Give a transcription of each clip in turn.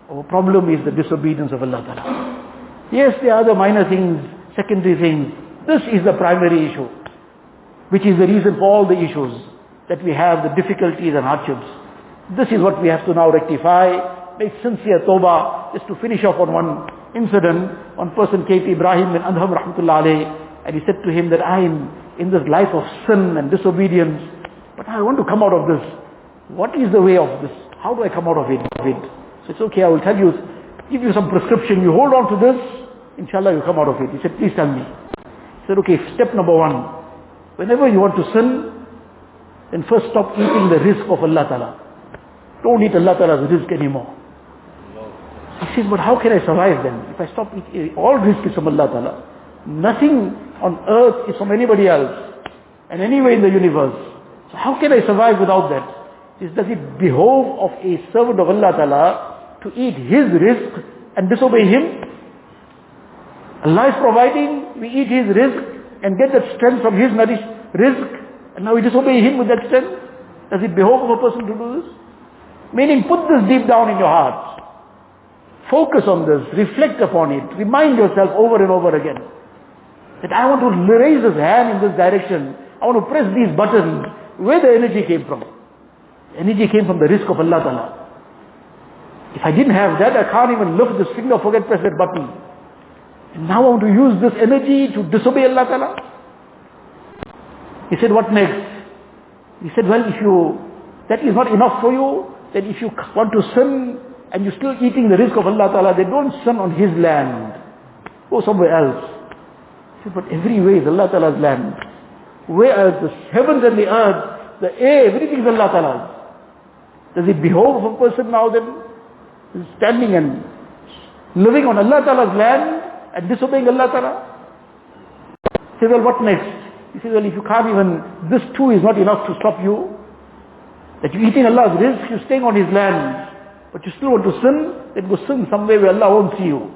Our problem is the disobedience of Allah Ta'ala. Yes, there are other minor things, secondary things. This is the primary issue, which is the reason for all the issues that we have, the difficulties and hardships. This is what we have to now rectify, make sincere tawbah. Just to finish off on one incident, one person came to Ibrahim bin Adham rahmatullah alayhi, and he said to him that I am in this life of sin and disobedience, but I want to come out of this. What is the way of this? How do I come out of it? So it's okay, I will tell you, give you some prescription, you hold on to this, inshallah you come out of it. He said, please tell me. He said, okay, step number one, whenever you want to sin, then first stop eating the rizq of Allah Ta'ala. Don't eat Allah Ta'ala's rizq anymore. He says, but how can I survive then? If I stop eating, all rizq is from Allah Ta'ala. Nothing on earth is from anybody else, and anywhere in the universe. So how can I survive without that? Does it behove of a servant of Allah Ta'ala to eat his rizq and disobey him? Allah is providing, we eat his rizq and get that strength from his rizq, and now we disobey him with that strength. Does it behove of a person to do this? Meaning, put this deep down in your heart. Focus on this, reflect upon it, remind yourself over and over again that I want to raise this hand in this direction, I want to press these buttons. Where the energy came from? The energy came from the rizq of Allah Ta'ala. If I didn't have that, I can't even lift this finger, forget press that button. And now I want to use this energy to disobey Allah Ta'ala. He said, what next? He said, well, if that is not enough for you, then if you want to sin and you're still eating the rizq of Allah Ta'ala, then don't sin on his land. Go somewhere else. He said, but everywhere is Allah Ta'ala's land. Whereas the heavens and the earth, the air, everything is Allah Ta'ala's. Does it behove of a person now then standing and living on Allah Ta'ala's land and disobeying Allah Ta'ala? He said, well, what next? He said, well, if you can't even, this too is not enough to stop you, that you're eating Allah's rizq, you're staying on his land, but you still want to sin, then go sin somewhere where Allah won't see you.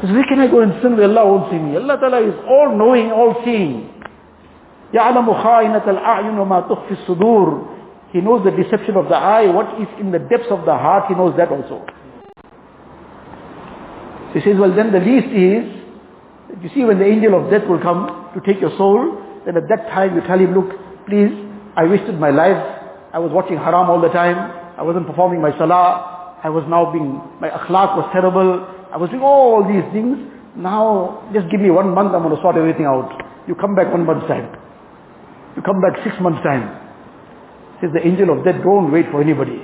So where can I go and sin where Allah won't see me? Allah Ta'ala is all knowing, all seeing. يَعْلَمُ خَائِنَةَ الْأَعْيُنُ وَمَا تُخْفِي الصُّدُورِ. He knows the deception of the eye, what is in the depths of the heart, he knows that also. So he says, well then the least is, you see when the angel of death will come to take your soul, then at that time you tell him, look, please, I wasted my life, I was watching haram all the time, I wasn't performing my salah, my akhlaq was terrible, I was doing all these things, now just give me 1 month, I'm going to sort everything out. You come back 1 month's time. You come back 6 months' time. Says the angel of death, don't wait for anybody.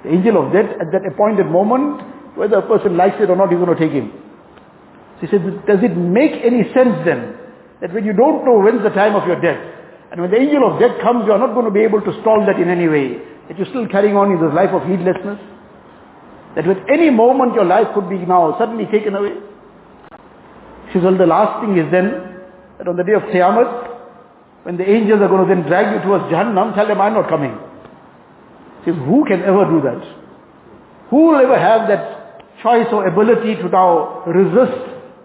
The angel of death at that appointed moment, whether a person likes it or not, he's going to take him. So he says, does it make any sense then, that when you don't know when's the time of your death, and when the angel of death comes, you are not going to be able to stall that in any way, that you're still carrying on in this life of heedlessness? That with any moment your life could be now suddenly taken away? He says, well, the last thing is then, that on the day of Qiyamah, when the angels are going to then drag you towards Jahannam, tell them I'm not coming. He says, who can ever do that? Who will ever have that choice or ability to now resist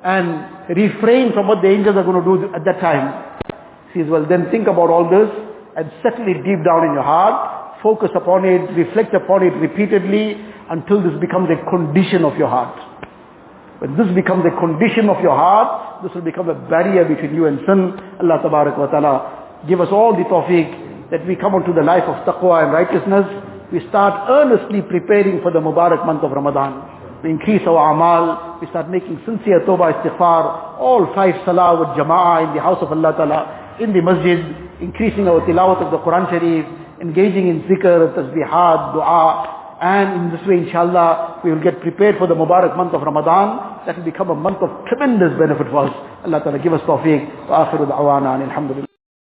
and refrain from what the angels are going to do at that time? He says, well then think about all this and settle it deep down in your heart, focus upon it, reflect upon it repeatedly until this becomes a condition of your heart. When this becomes a condition of your heart, this will become a barrier between you and sin. Allah Tabarak wa Ta'ala give us all the tawfiq that we come onto the life of taqwa and righteousness. We start earnestly preparing for the Mubarak month of Ramadan. We increase our amal. We start making sincere tawbah istighfar. All 5 salah with jama'ah in the house of Allah Ta'ala, in the masjid, increasing our tilawat of the Quran Sharif, engaging in zikr, tasbihat, dua. And in this way, inshallah, we will get prepared for the Mubarak month of Ramadan. That will become a month of tremendous benefit for us. Allah Ta'ala give us tawfiq. Wa akhiru da'wana alhamdulillah.